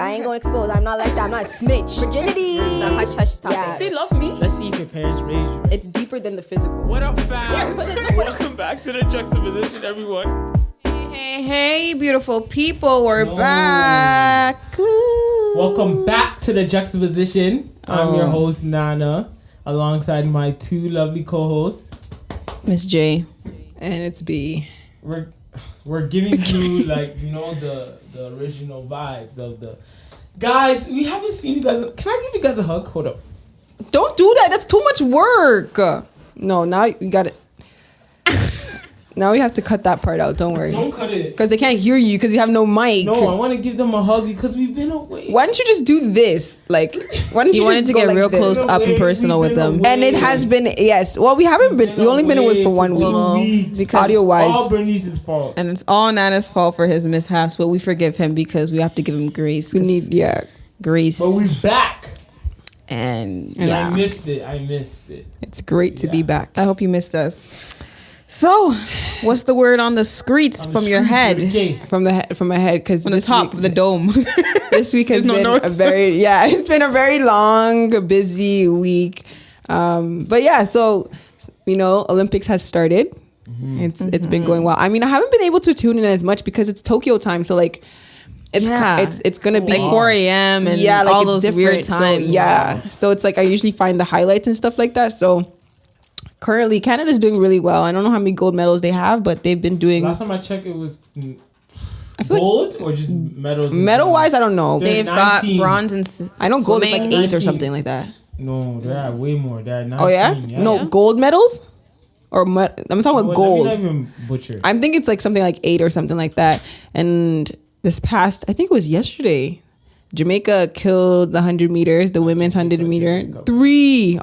I ain't gonna expose. I'm not like that. I'm not a snitch. Virginity. It's a hush topic. Yeah. They love me. Let's see if your parents raised you. It's deeper than the physical. What up, fam? Welcome back to the Juxtaposition, everyone. Hey, beautiful people. We're back. Ooh. Welcome back to the Juxtaposition. I'm your host, Nana, alongside my two lovely co-hosts, Miss J. And it's B. We're giving you the original vibes of the guys. We haven't seen you guys. Can I give you guys a hug? Hold up. Don't do that. That's too much work. No, now you got it. Now we have to cut that part out. Don't worry. Don't cut it. Because they can't hear you because you have no mic. No, I want to give them a hug because we've been away. Why don't you just do this? Like, why don't you wanted to get real close up and personal with them. And it has been, yes. Well, we haven't been, we've only been away for 1 week. Because audio-wise. all Bernice's fault. And it's all Nana's fault for his mishaps, but we forgive him because we have to give him grace. We need, grace. But we're back. And I missed it. It's great to be back. I hope you missed us. So, what's the word on the streets from your head? From my head, because from the top of the dome. This week has been it's been a very long, busy week. But yeah, so Olympics has started. Mm-hmm. It's been going well. I mean, I haven't been able to tune in as much because it's Tokyo time, so like it's gonna be like 4 a.m. and all those weird times. So it's like I usually find the highlights and stuff like that. So currently, Canada's doing really well. I don't know how many gold medals they have, but they've been doing. Last time I checked, it was gold or just medals. Medal-wise, I don't know. They've got bronze and I know gold is like 8 or something like that. No, they're at way more. They're at 19. Oh yeah? No, gold medals? I'm talking about gold. Let me not even butcher. I think it's like something like 8 or something like that. And this past, I think it was yesterday, Jamaica killed the 100 meters, the women's 100 meter. 3.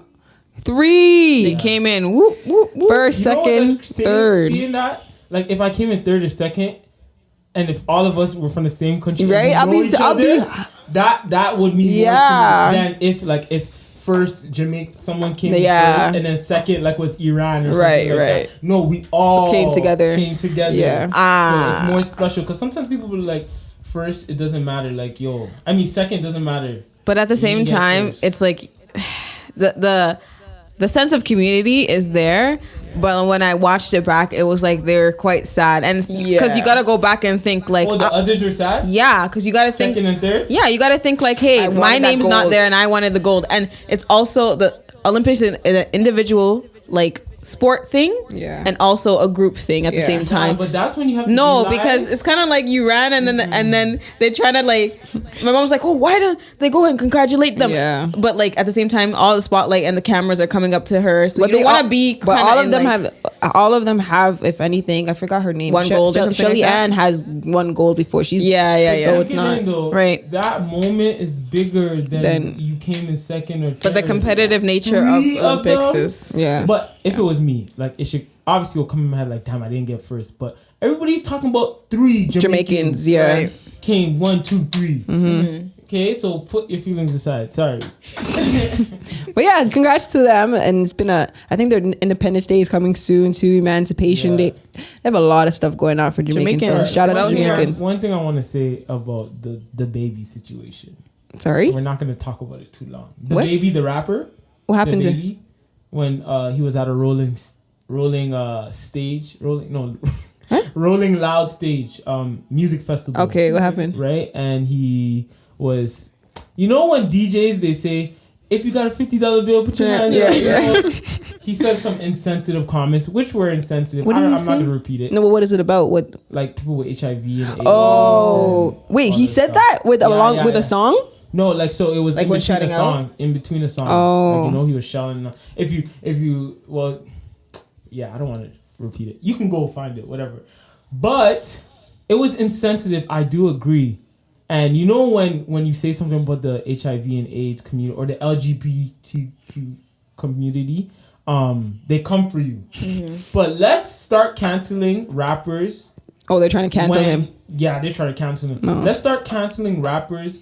They came in first, second, third. Seeing that, like if I came in third or second, and if all of us were from the same country, right? That would mean more to me than if first Jamaica someone came in first and then second was Iran or something like that. No, we all came together. Yeah. So it's more special because sometimes people will like first it doesn't matter second doesn't matter. But at the same time, it's like the sense of community is there, but when I watched it back, it was like they were quite sad, and because you gotta go back and think like, the others were sad. Yeah, because you gotta think second and third. Yeah, you gotta think like, hey, my name's not there, and I wanted the gold, and it's also the Olympics is an individual sport thing, and also a group thing at the same time. But that's when you have to because it's kind of like you ran and then they try to my mom's like, oh, why don't they go and congratulate them? But at the same time, all the spotlight and the cameras are coming up to her, so you don't want to be. But all of them have, if anything, I forgot her name. One gold. Shelly Ann has 1 gold before she's. So it's not right. That moment is bigger than you came in second or third. But the competitive nature of Olympics is But if it was me, it should obviously will come in my head like, damn, I didn't get first. But everybody's talking about 3 Jamaicans. Right? Came 1, 2, 3. Mm-hmm. Okay, so put your feelings aside. Sorry. But yeah, congrats to them. And it's been I think their Independence Day is coming soon too. Emancipation Day. They have a lot of stuff going on for Jamaicans. So shout out to Jamaicans. One thing I want to say about the baby situation. Sorry? We're not going to talk about it too long. Baby, the rapper. What happened to him? When he was at a Rolling Loud stage music festival. Okay, what happened? Right, and he was, when DJs they say, if you got a $50 bill, put your hands up. He said some insensitive comments, which were insensitive. I'm not gonna repeat it. No, but what is it about? What people with HIV and AIDS? Oh, wait, he said that with a song? No, so it was in between a song. Out? In between a song. Oh. He was shouting. If you I don't want to repeat it. You can go find it, whatever. But it was insensitive. I do agree. And when you say something about the HIV and AIDS community or the LGBTQ community, they come for you. Mm-hmm. But let's start canceling rappers. Oh, they're trying to cancel him. Yeah, they're trying to cancel him. No. Let's start canceling rappers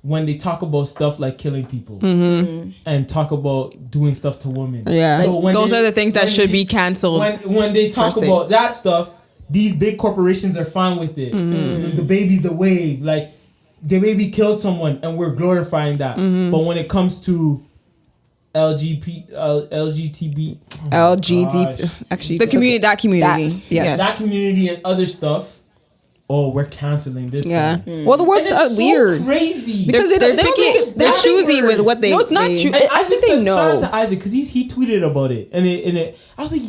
when they talk about stuff like killing people and talk about doing stuff to women. Yeah. So those are the things that should be canceled. When they talk about that stuff, these big corporations are fine with it. Mm-hmm. The baby's the wave. they maybe killed someone and we're glorifying that. But when it comes to LGBT, actually, the community, that community, that community and other stuff. Oh, we're canceling this. Yeah. Well, the words are weird. Crazy because they're choosy with what they. No, it's not true. I think they know. Shout out to Isaac because he tweeted about it, and I was like,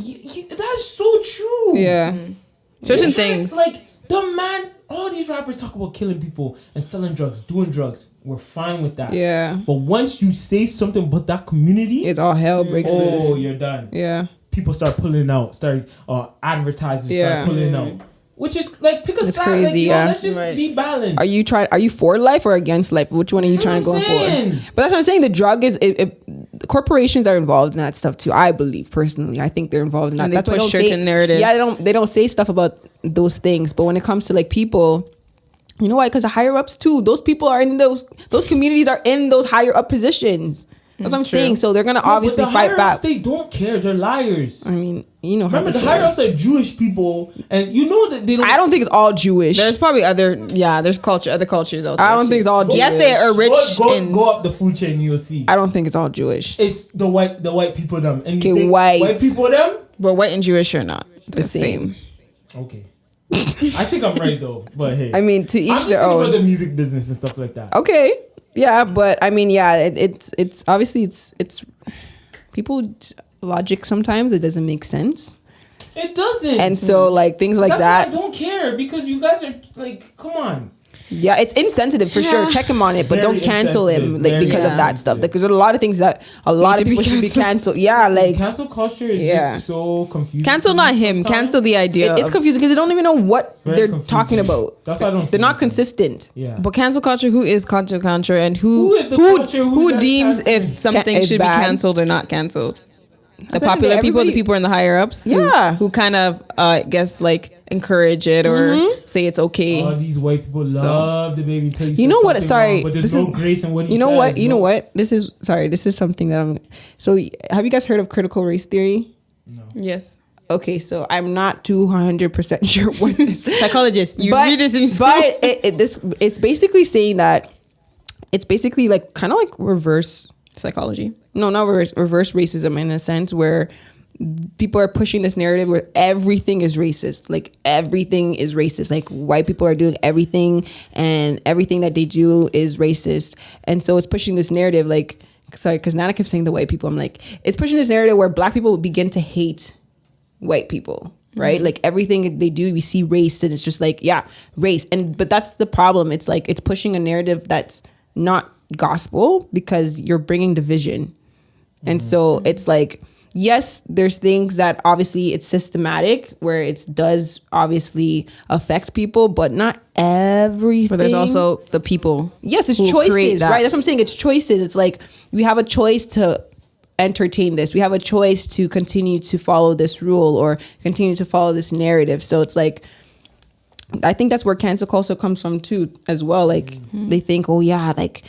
that's so true. Yeah. Certain things like the man. All these rappers talk about killing people and selling drugs, doing drugs. We're fine with that. Yeah. But once you say something about that community, it's all hell breaks loose. Oh, you're done. Yeah. People start pulling out. Advertisers start pulling out. Which is like pick a side. Crazy, like, let's just be balanced. Are you for life or against life? Which one are you trying to go for? But that's what I'm saying. The drug is corporations are involved in that stuff too. I believe personally. I think they're involved in that. And that's why push certain narratives. Yeah, they don't say stuff about those things. But when it comes to like people, you know why? Because the higher ups too. Those people are in those communities are in those higher up positions. That's what I'm saying. So they're gonna obviously fight back. They don't care. They're liars. I mean, you know. Remember, the higher ups are Jewish people, and you know that they don't. I don't think it's all Jewish. There's probably other other cultures out there. I don't think it's all Jewish. Yes, they are rich. Go up the food chain, you'll see. I don't think it's all Jewish. It's the white people them, and you think white people them. But white and Jewish are not the same. Okay. I think I'm right though, but hey. I mean, to each their own. About the music business and stuff like that. Okay. Yeah, but I mean, yeah, it's obviously it's people logic sometimes it doesn't make sense. It doesn't. And so like things like that. Why I don't care because you guys are like, come on. Yeah, it's insensitive for sure. Check him on it, but don't cancel him like because of that stuff. Because there's a lot of things that a lot of people should be canceled. Yeah, like cancel culture is just so confusing. Cancel not him. Cancel the idea. It's confusing because they don't even know what they're talking about. That's why I don't. They're not consistent. Yeah. But cancel culture. Who is culture and who deems if something should be canceled or not canceled? The popular people, the people in the higher ups, who kind of, guess like encourage it or say it's okay. All these white people love the baby. You know what? Sorry, but there's no grace in what he says. You know what? This is something that I'm. So, have you guys heard of critical race theory? No. Yes. Okay, so I'm not 200% sure what this is. Psychologist. You read this in school. But it's basically saying that it's basically like kind of like reverse psychology. No, not reverse racism in a sense where people are pushing this narrative where everything is racist. Like everything is racist. Like white people are doing everything and everything that they do is racist. And so it's pushing this narrative like, sorry, because Nana kept saying the white people. I'm like, it's pushing this narrative where black people begin to hate white people. Right? Like everything they do, we see race and it's just like, yeah, race. But that's the problem. It's like, it's pushing a narrative that's not gospel because you're bringing division. And so it's like, yes, there's things that obviously it's systematic where it does obviously affect people, but not everything. But there's also the people. Yes, it's choices, right? That's what I'm saying. It's choices. It's like we have a choice to entertain this. We have a choice to continue to follow this rule or continue to follow this narrative. So it's like, I think that's where cancel culture comes from too, as well. Like they think, oh yeah, like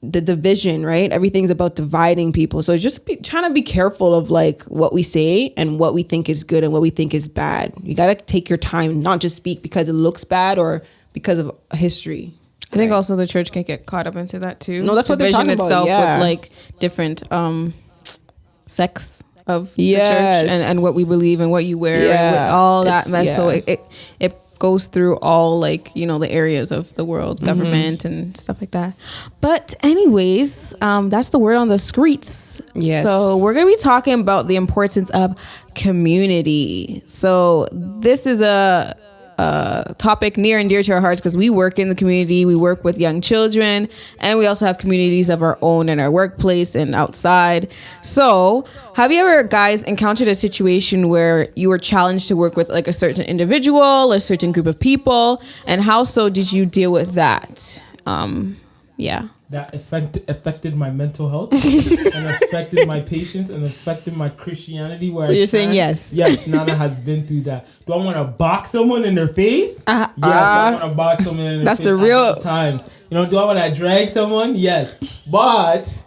the division, right? Everything's about dividing people. So just trying to be careful of like what we say and what we think is good and what we think is bad. You got to take your time, not just speak because it looks bad or because of history. I think also the church can get caught up into that too. No, that's what they're talking about. Itself with like different sects of the church and what we believe and what you wear and all that mess. So it goes through all like, you know, the areas of the world, government and stuff like that. But anyways, that's the word on the streets. Yes. So we're going to be talking about the importance of community. So this is a topic near and dear to our hearts because we work in the community, we work with young children, and we also have communities of our own in our workplace and outside. So have you ever, guys, encountered a situation where you were challenged to work with like a certain individual, a certain group of people, and how so did you deal with that? That affected my mental health and affected my patience and affected my Christianity. So you're saying yes? Yes, Nana has been through that. Do I want to box someone in their face? Yes, I want to box someone in their face. That's the real times. You know, do I want to drag someone? Yes, but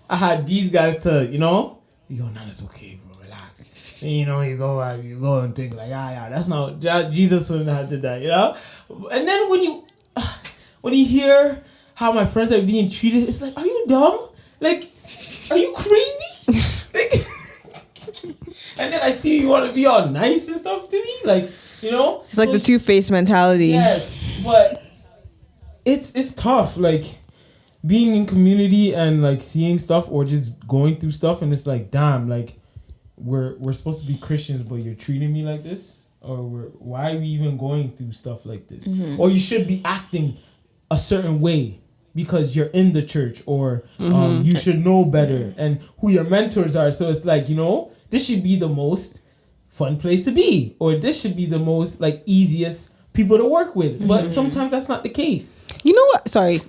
I had these guys to, you know, Nana's okay, bro, relax. And, you know, you go and think like, that's not Jesus wouldn't have did that, you know. And then when you hear how my friends are being treated, it's like, are you dumb? Like, are you crazy? Like, and then I see you want to be all nice and stuff to me, like, you know. It's like the two-faced mentality. Yes, but it's tough, like being in community and like seeing stuff or just going through stuff, and it's like, damn, like we're supposed to be Christians, but you're treating me like this, or why are we even going through stuff like this? Or you should be acting a certain way because you're in the church, or you should know better and who your mentors are. So it's like, you know, this should be the most fun place to be, or this should be the most like easiest people to work with. But sometimes that's not the case. You know what? Sorry.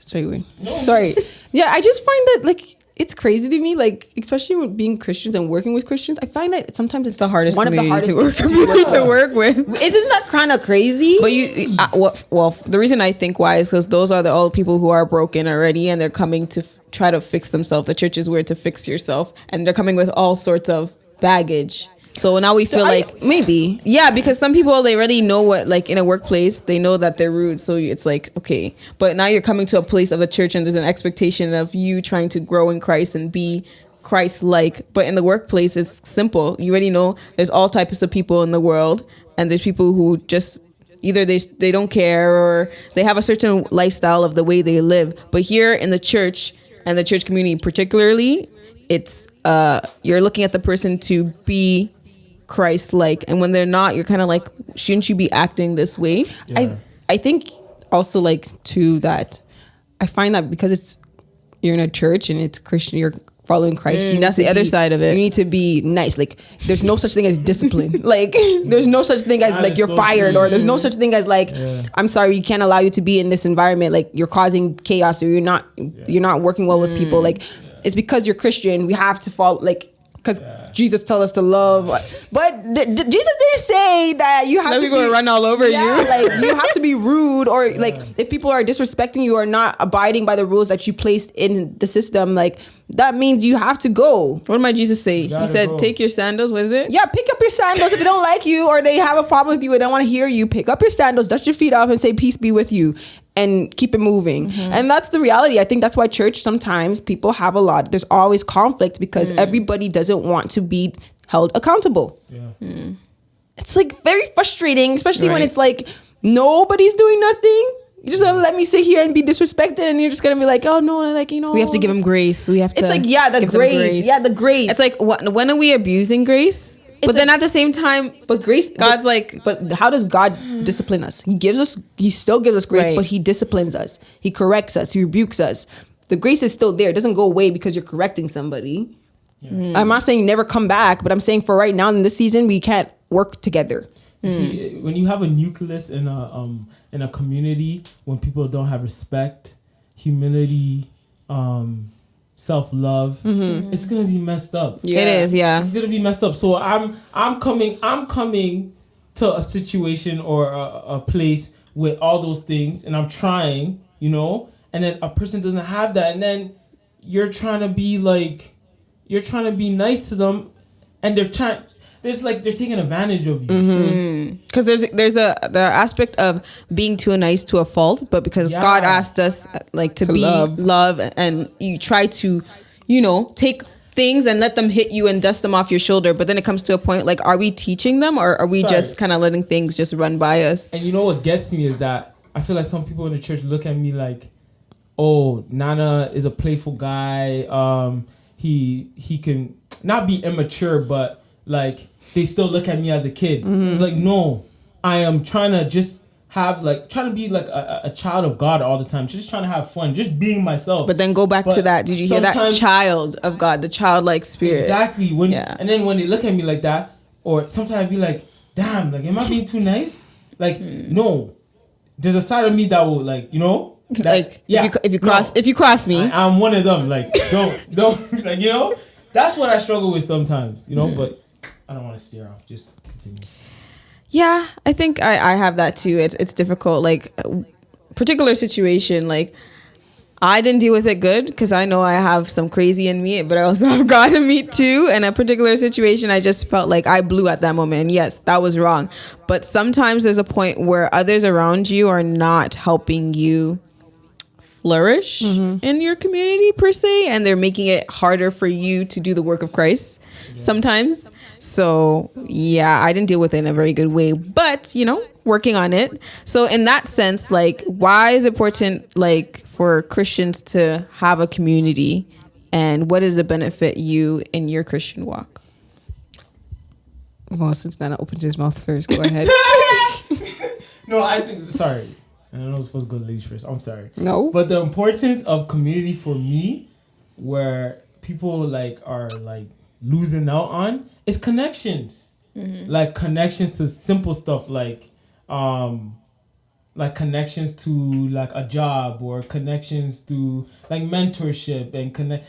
Sorry. Yeah, I just find that like it's crazy to me, like especially with being Christians and working with Christians. I find that sometimes it's the hardest One of the hardest community to work with. Isn't that kind of crazy? But you, well, the reason I think why is because those are the old people who are broken already, and they're coming to try to fix themselves. The church is where to fix yourself, and they're coming with all sorts of baggage. So now we feel like maybe, yeah, because some people, they already know what, like in a workplace, they know that they're rude. So it's like, okay, but now you're coming to a place of the church and there's an expectation of you trying to grow in Christ and be Christ-like. But in the workplace, it's simple. You already know there's all types of people in the world, and there's people who just either they don't care, or they have a certain lifestyle of the way they live. But here in the church and the church community particularly, it's you're looking at the person to be Christ-like, and when they're not, you're kind of like, shouldn't you be acting this way? Yeah. I think also like too that I find that because you're in a church and it's Christian, you're following Christ. That's the other side of it. You need to be nice. Like there's no such thing as discipline. Like there's no such thing as like you're so fired true. Or there's no such thing as like I'm sorry, we can't allow you to be in this environment. Like you're causing chaos, or you're not working well with people. Like it's because you're Christian. We have to follow like. Because Jesus tell us to love, but Jesus didn't say that you have to people run all over you. Like you have to be rude, or like if people are disrespecting you or not abiding by the rules that you placed in the system, like that means you have to go. What did my Jesus say? He said, "Take your sandals." What is it? Yeah, pick up your sandals. If they don't like you or they have a problem with you and don't want to hear you, pick up your sandals, dust your feet off, and say, "Peace be with you." And keep it moving. And that's the reality. I think that's why church, sometimes people have there's always conflict because everybody doesn't want to be held accountable. It's like very frustrating, especially when it's like nobody's doing nothing. You're just gonna let me sit here and be disrespected, and you're just gonna be like, oh no, like, you know, we have to give them grace. We have to. It's like, the grace. Yeah, the grace. It's like, when are we abusing grace? But then at the same time, but grace, God's like, but how does God discipline us? He still gives us grace, but he disciplines us. He corrects us. He rebukes us. The grace is still there. It doesn't go away because you're correcting somebody. I'm not saying never come back, but I'm saying for right now in this season, we can't work together. See, when you have a nucleus in a community, when people don't have respect, humility, self-love, it's gonna be messed up. It is, it's gonna be messed up. So I'm coming to a situation or a place with all those things, and I'm trying, you know, and then a person doesn't have that, and then you're trying to be nice to them, and they're taking advantage of you. Because there's the aspect of being too nice to a fault, but because God asked us like to be love, and you try to, you know, take things and let them hit you and dust them off your shoulder, but then it comes to a point like, are we teaching them, or are we just kind of letting things just run by us? And you know what gets me is that I feel like some people in the church look at me like, oh, Nana is a playful guy. He can not be immature, but like they still look at me as a kid. It's like, no, I am trying to just trying to be like a child of God all the time, just trying to have fun, just being myself. But then go back to that. Did you hear that? Child of God, the childlike spirit. Exactly. And then when they look at me like that, or sometimes I'd be like, damn, like, am I being too nice? Like, no, there's a side of me that will, like, you know, that, like, if you cross me, I'm one of them. Like, don't like, you know, that's what I struggle with sometimes, you know. But I don't want to steer off. Just continue. Yeah, I think I have that too. It's difficult. Like, particular situation, like I didn't deal with it good because I know I have some crazy in me, but I also have God in me too. In a particular situation, I just felt like I blew at that moment. And yes, that was wrong. But sometimes there's a point where others around you are not helping you flourish in your community per se, and they're making it harder for you to do the work of Christ sometimes. So yeah, I didn't deal with it in a very good way, but working on it. So in that sense, like, why is it important, like, for Christians to have a community, and what does it benefit you in your Christian walk? Well, since Nana opened his mouth first, go ahead. No, I think, sorry. I don't know it's supposed to go to ladies first. I'm sorry. No. But the importance of community for me, where people like are like losing out on, is connections. Like connections to simple stuff like connections to like a job, or connections to like mentorship and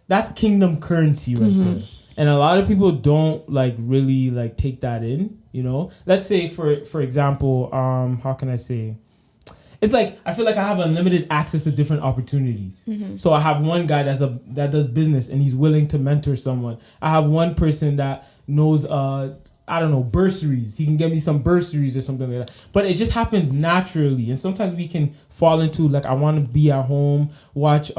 that's kingdom currency right there. And a lot of people don't like really like take that in, Let's say for example, how can I say? It's like I feel like I have unlimited access to different opportunities. So I have one guy that does business and he's willing to mentor someone. I have one person that knows bursaries. He can get me some bursaries or something like that. But it just happens naturally. And sometimes we can fall into like, I want to be at home, watch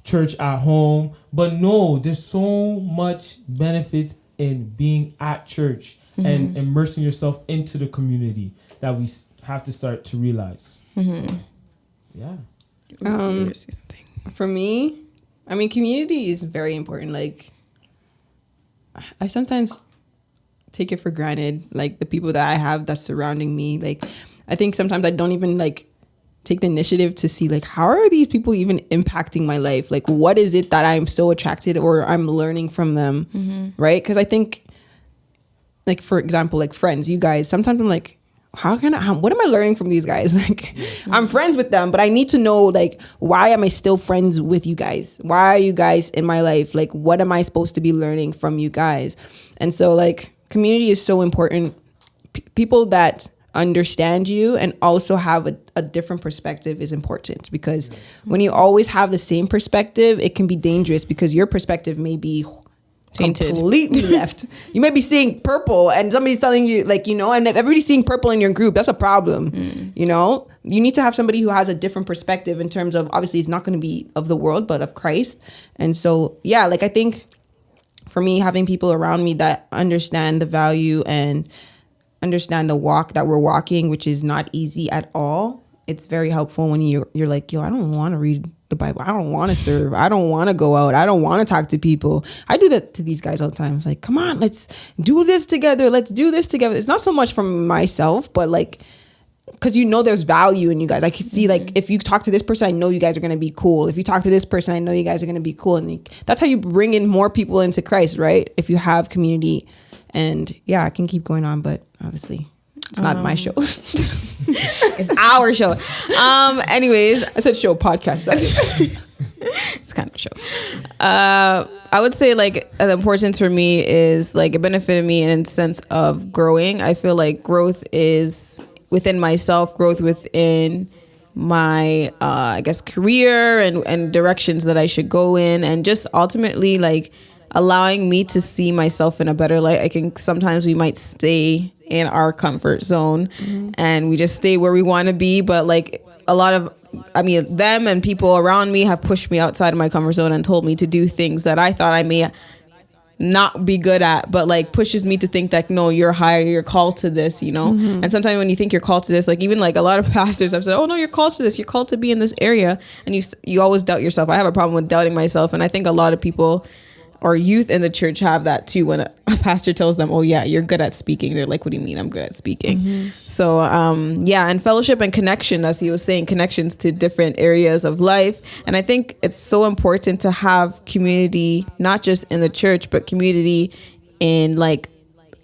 church at home. But no, there's so much benefit in being at church and immersing yourself into the community that we have to start to realize. Yeah. For me, I mean, community is very important. Like, I sometimes take it for granted, like the people that I have that's surrounding me. Like, I think sometimes I don't even like take the initiative to see like, how are these people even impacting my life? Like, what is it that I'm so attracted or I'm learning from them, right? Because I think, like, for example, like friends, you guys, sometimes I'm like, what am I learning from these guys? Like, I'm friends with them, but I need to know, like, why am I still friends with you guys? Why are you guys in my life? Like, what am I supposed to be learning from you guys? And so, like, community is so important. People that understand you and also have a different perspective is important, because when you always have the same perspective, it can be dangerous because your perspective may be tainted, completely left. You might be seeing purple and somebody's telling you, like, and everybody's seeing purple in your group. That's a problem. You need to have somebody who has a different perspective in terms of, obviously it's not going to be of the world, but of Christ. And so, yeah, like, I think for me, having people around me that understand the value and understand the walk that we're walking, which is not easy at all, it's very helpful when you're like, I don't want to read the Bible. I don't want to serve. I don't want to go out. I don't want to talk to people. I do that to these guys all the time. It's like, come on, let's do this together. Let's do this together. It's not so much from myself, but like, because there's value in you guys. I can see, like, if you talk to this person, I know you guys are going to be cool. If you talk to this person, I know you guys are going to be cool. And like, that's how you bring in more people into Christ, right? If you have community. And yeah, I can keep going on, but obviously it's not my show. It's our show. Anyways, I said show, podcast. It's kind of a show. I would say, like, the importance for me is, like, it benefited me in the sense of growing. I feel like growth is within myself, growth within my, I guess, career and directions that I should go in, and just ultimately, like, allowing me to see myself in a better light. I think sometimes we might stay in our comfort zone and we just stay where we want to be. But like them and people around me have pushed me outside of my comfort zone and told me to do things that I thought I may not be good at, but like pushes me to think that, no, you're higher, you're called to this, And sometimes when you think you're called to this, like even like a lot of pastors have said, oh no, you're called to this, you're called to be in this area. And you always doubt yourself. I have a problem with doubting myself. And I think a lot of people or youth in the church have that too. When a pastor tells them, oh yeah, you're good at speaking, they're like, what do you mean I'm good at speaking? So and fellowship and connection, as he was saying, connections to different areas of life. And I think it's so important to have community, not just in the church, but community in, like,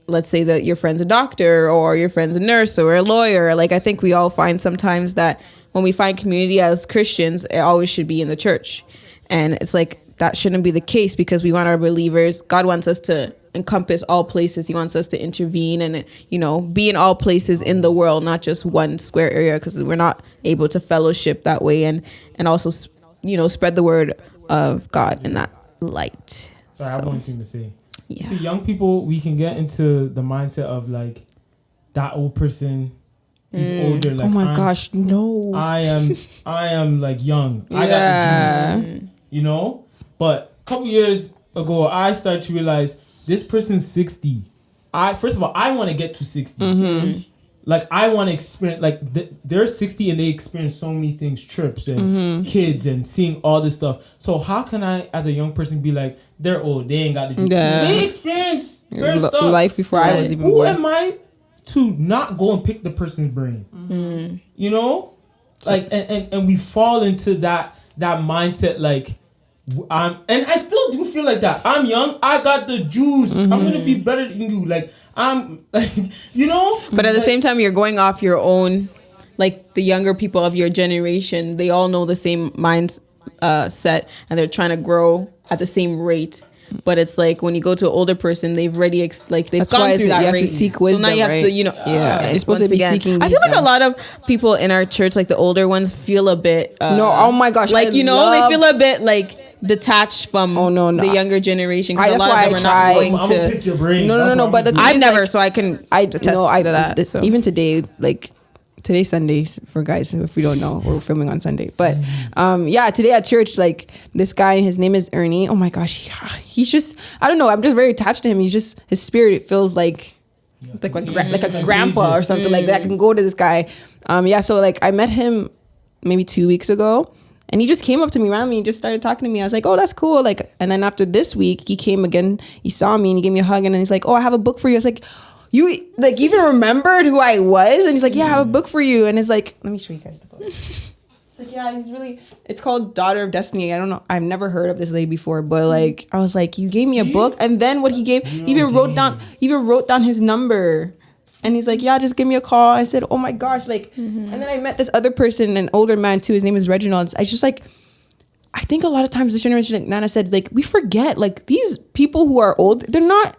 let's say that your friend's a doctor or your friend's a nurse or a lawyer. Like, I think we all find sometimes that when we find community as Christians, it always should be in the church. And it's like that shouldn't be the case, because we want our believers. God wants us to encompass all places. He wants us to intervene and, you know, be in all places in the world, not just one square area, because we're not able to fellowship that way and also, you know, spread the word of God in that light. Sorry, I have one thing to say. Yeah. See, young people, we can get into the mindset of like that old person who's older. Like, oh my gosh, no. I am like young. I got the juice, you know? But a couple years ago, I started to realize this person's 60. First of all, I want to get to 60. Mm-hmm. Like, I want to experience, like, they're 60 and they experience so many things, trips and kids and seeing all this stuff. So how can I, as a young person, be like, they're old, they ain't got the juice. Yeah. They experience their stuff. Life before I was even born. born. Who am I to not go and pick the person's brain? You know? Like, and we fall into that mindset, like, and I still do feel like that. I'm young. I got the juice. I'm gonna be better than you. Like, I'm, like, you know. But at the same time, you're going off your own, like the younger people of your generation. They all know the same mindset, and they're trying to grow at the same rate. But it's like when you go to an older person, they've already they've That's gone why through that you have rate. to seek wisdom, so now you have right? to, you know, It's supposed to be seeking I feel like wisdom. a lot of people in our church, like the older ones, feel a bit. No, oh my gosh, like they feel a bit like detached from the younger generation. That's a lot why of them I are not try. going I'm gonna to. pick your brain. No. But I've never, so I can attest to that. So. Even today, like today's Sunday for guys if we don't know, we're filming on Sunday. But today at church, like this guy, his name is Ernie. Oh my gosh, he's just, I don't know, I'm just very attached to him. He's just, his spirit, it feels like a grandpa or something like that. I can go to this guy. So like I met him maybe 2 weeks ago. And he just came up to me randomly and just started talking to me. I was like, oh, that's cool. Like, and then after this week, he came again. He saw me and he gave me a hug. And then he's like, oh, I have a book for you. I was like, you like even remembered who I was? And he's like, yeah, I have a book for you. And it's like, let me show you guys the book. It's like, yeah, it's called Daughter of Destiny. I don't know. I've never heard of this lady before, but like, I was like, you gave me a book. And then what he gave, even wrote down his number. And he's like, yeah, just give me a call. I said, oh my gosh. Like, and then I met this other person, an older man too. His name is Reginald. I just like, I think a lot of times this generation, like Nana said, like we forget, like these people who are old, they're not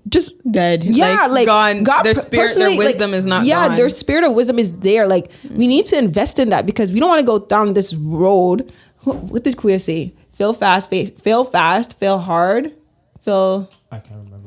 just dead. Yeah, like gone. God, their spirit, their wisdom is not gone. Their spirit of wisdom is there. Like we need to invest in that because we don't want to go down this road. What did Kuya say? Fail fast, fail hard, fail. I can't remember.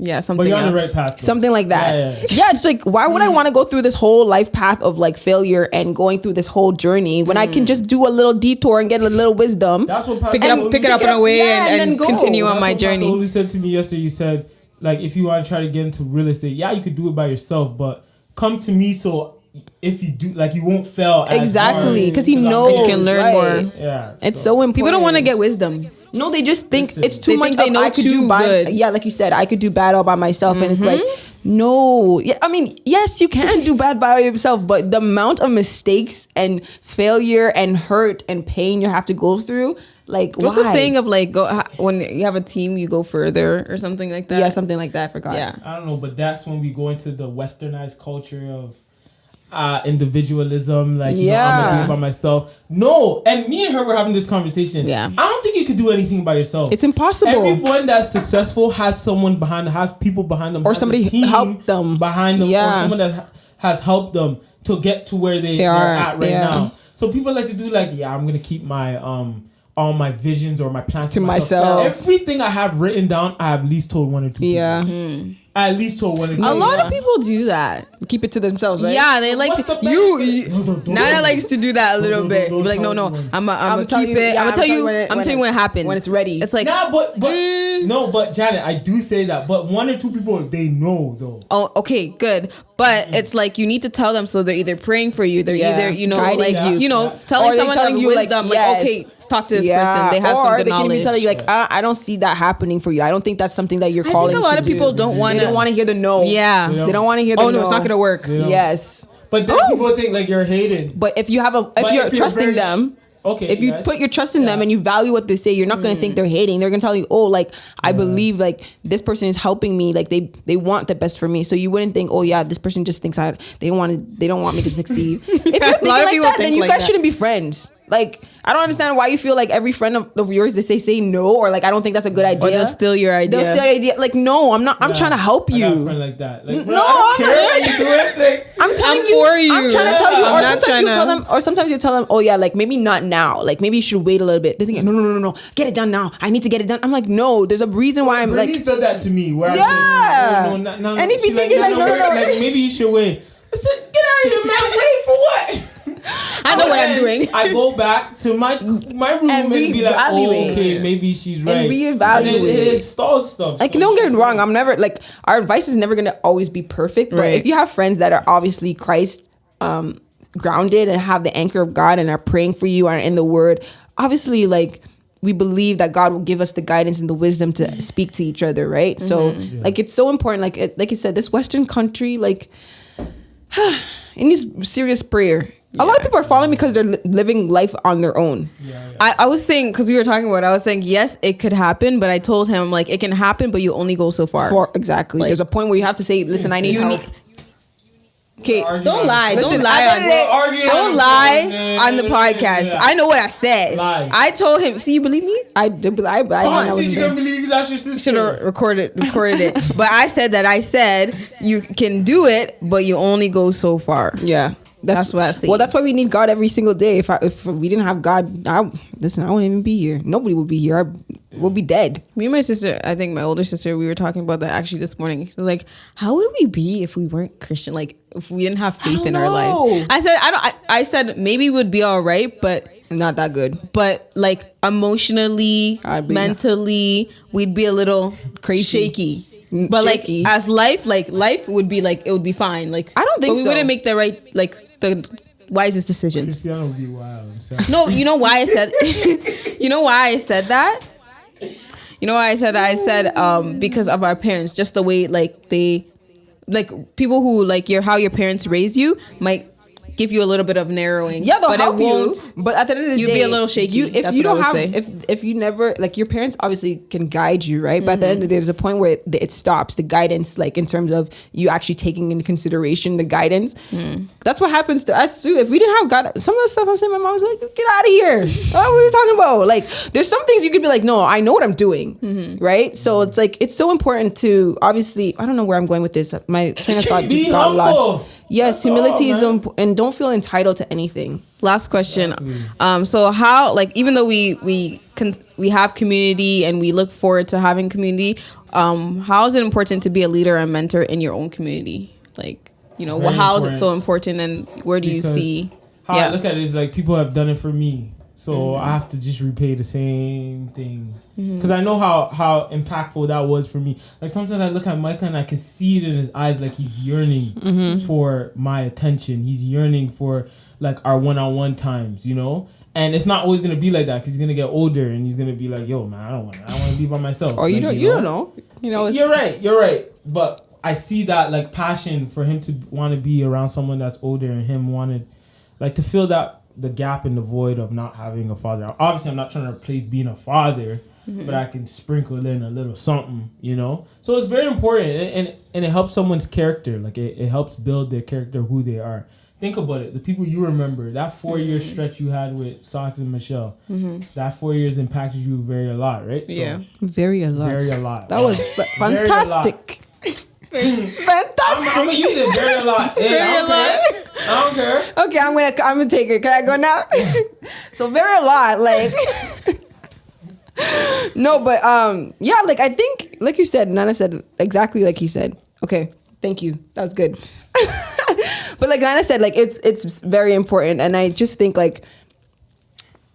Yeah, something But you're else. on the right path. Though. Something like that. Yeah. It's like, why would I want to go through this whole life path of like failure and going through this whole journey when I can just do a little detour and get a little wisdom? That's what Pastor pick it up in a way and go. continue on That's my what journey. Pastor Oli said to me yesterday. He said, like, if you want to try to get into real estate, yeah, you could do it by yourself, but come to me so if you do, like, you won't fail. Exactly, because he knows you can learn more. Yeah, it's so important. People don't want to get wisdom. No, they just think it's too They much. think they know I could too do by, good. yeah, like you said, I could do bad all by myself, and it's like, no, yeah, I mean, yes, you can do bad by yourself, but the amount of mistakes and failure and hurt and pain you have to go through, like, what's the saying of like when you have a team, you go further or something like that? Yeah, something like that. I forgot. Yeah, I don't know, but that's when we go into the Westernized culture of individualism, like, you know, I'm gonna do it by myself. No, and me and her were having this conversation. Yeah, I don't think you could do anything by yourself. It's impossible. Everyone that's successful has someone behind them, has people behind them, or has somebody a team helped them behind them, yeah. or someone that has helped them to get to where they're at right now. So people like to do like, yeah, I'm gonna keep my all my visions or my plans to myself. Everything I have written down, I have at least told one or two people. Yeah. I at least told one or two. A lot of people do that. Keep it to themselves, right? Yeah, they like to. Nana likes to do that a little bit. Don't Be like, no, I'm gonna keep it. I'm gonna tell you when it happens. When it's ready. It's like, nah, but Janet, I do say that. But one or two people, they know though. Oh, okay, good. But it's like you need to tell them, so they're either praying for you, they're either telling someone telling you wisdom, like, okay, talk to this person. They have or some good they can knowledge. even tell you like, I don't see that happening for you. I don't think that's something that you're calling. I think a lot of people don't want to. They don't want to hear the no. Yeah, they don't want to hear the no. Oh no, it's not gonna work. Yes, but then people think like you're hated. But if you're trusting them. Okay. If you put your trust in them and you value what they say, you're not going to think they're hating. They're going to tell you, oh, like, I believe, like, this person is helping me. Like, they want the best for me. So you wouldn't think, oh, yeah, this person just thinks they don't want me to succeed. If you're thinking like that, then you guys shouldn't be friends. Like, I don't understand why you feel like every friend of yours, they say no, or like, I don't think that's a good idea. Or they'll steal your idea. They'll steal your idea. Like, no, I'm not. I'm trying to help you. I got a friend like that. Like, No, I don't care how you do it. Like, I'm telling you. for you. I'm trying to tell you. I'm Or not sometimes you tryna- tell them. Or sometimes you tell them, oh yeah, like maybe not now. Like maybe you should wait a little bit. They're thinking, no, get it done now. I need to get it done. I'm like, no. There's a reason why I'm like. Bernice did that to me. Where Yeah. I was like, no. And if you She's think like, no. like, maybe you should wait. I said, get out of here, man. Wait for what? I know what I'm doing. I go back to my room and be like, oh, okay, maybe she's right. And reevaluate. And then it stalled stuff. Like, don't get it wrong. I'm never like, our advice is never gonna always be perfect. But Right. if you have friends that are obviously Christ grounded and have the anchor of God and are praying for you and are in the Word, obviously, like, we believe that God will give us the guidance and the wisdom to speak to each other, right? So, like, it's so important. Like you said, this Western country, like, it needs serious prayer. A lot of people are falling because they're living life on their own. I was saying, because we were talking about it, I was saying, yes, it could happen, but I told him, like, it can happen, but you only go so far. Exactly. Like, there's a point where you have to say, listen, I need help. Okay, don't lie. Listen, Don't lie on the podcast. Yeah. I know what I said. Lie. I told him. See, you believe me? I did. I Come on, see, she's gonna believe you. That's your sister. Should have recorded it. But I said you can do it, but you only go so far. Yeah. That's what I see. Well, that's why we need God every single day. If we didn't have God, I wouldn't even be here. Nobody would be here. We'll be dead. Me and my sister, I think my older sister, we were talking about that actually this morning. So like, how would we be if we weren't Christian? Like, if we didn't have faith in our life? I said maybe we would be all right, but not that good. But like emotionally, mentally, we'd be a little crazy, shaky. But shaky. Like as life would be like, it would be fine. Like, I don't think we wouldn't make the right, like the wisest decisions. Cristiano would be wild. So. No, you know why I said you know why I said that? You know why I said that? I said because of our parents, just the way like they, like people who like how your parents raise you might give you a little bit of narrowing. Yeah, they'll but help it won't. you. But at the end of the day, you'd be a little shaky. If you never, like, your parents obviously can guide you, right? But at the end of the day, there's a point where it stops. The guidance, like in terms of you actually taking into consideration the guidance. That's what happens to us too. If we didn't have God, some of the stuff I'm saying, my mom was like, "Get out of here! What are you talking about?" Like, there's some things you could be like, "No, I know what I'm doing," right? So it's like it's so important to obviously. I don't know where I'm going with this. My train of thought just got lost. Yes, humility is and don't feel entitled to anything. Last question. So how, like, even though we have community and we look forward to having community, how is it important to be a leader and mentor in your own community? Like, you know, how is it so important, and where do you see? How I look at it is like people have done it for me, so I have to just repay the same thing. Because I know how impactful that was for me. Like sometimes I look at Micah and I can see it in his eyes, like he's yearning for my attention. He's yearning for like our one-on-one times, you know. And it's not always gonna be like that because he's gonna get older and he's gonna be like, "Yo, man, I want to be by myself." Or you don't know. You know, you're right. But I see that like passion for him to want to be around someone that's older and him wanted like to fill the gap in the void of not having a father. Obviously, I'm not trying to replace being a father. But I can sprinkle in a little something, you know? So it's very important, and it helps someone's character. Like, it helps build their character, who they are. Think about it. The people you remember, that 4-year stretch you had with Socks and Michelle, that 4 years impacted you a lot, right? So, yeah. Very a lot. That was fantastic. Fantastic. I'm gonna use it very a lot. I don't care. Okay, I'm gonna take it. Can I go now? So very a lot, like... No, but yeah, like I think, like you said, Nana said exactly like you said. Okay, thank you. That was good. But like Nana said, like it's very important, and I just think like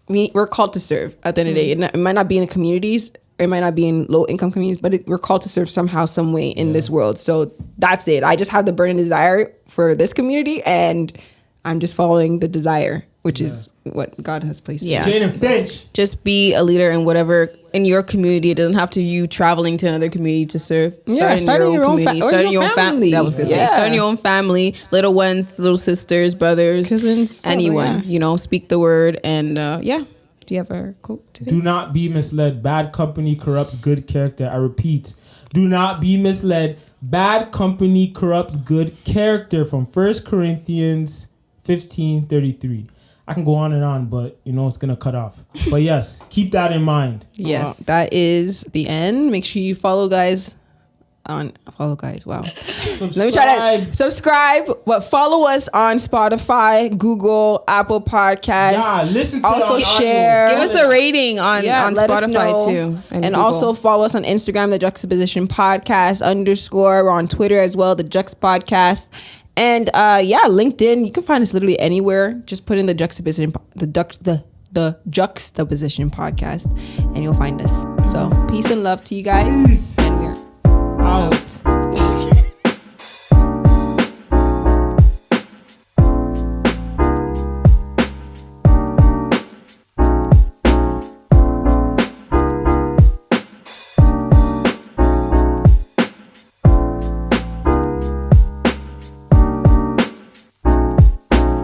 we're called to serve at the end of the day. It might not be in the communities, it might not be in low income communities, but we're called to serve somehow, some way in this world. So that's it. I just have the burning desire for this community, and I'm just following the desire, which is what God has placed. Yeah. Bench. Just be a leader in whatever in your community. It doesn't have to you traveling to another community to serve. Starting your own community. Starting your own family. That was gonna say. Starting your own family, little ones, little sisters, brothers, cousins, anyone. You know, speak the word, and Do you have a quote today? Do not be misled. Bad company corrupts good character. I repeat, do not be misled. Bad company corrupts good character. From 1 Corinthians 15:33. I can go on and on, but it's gonna cut off. But yes, keep that in mind. Yes, that is the end. Make sure you follow guys. Wow. Subscribe. Let me try to subscribe. But follow us on Spotify, Google, Apple Podcasts. Yeah, listen to also it on share. Give us a rating on let us know. Spotify too. And Google. also follow us on Instagram, the Juxtaposition Podcast _. We're on Twitter as well, the Jux Podcast. And LinkedIn. You can find us literally anywhere. Just put in the Juxtaposition, the Juxtaposition Podcast, and you'll find us. So peace and love to you guys. Peace.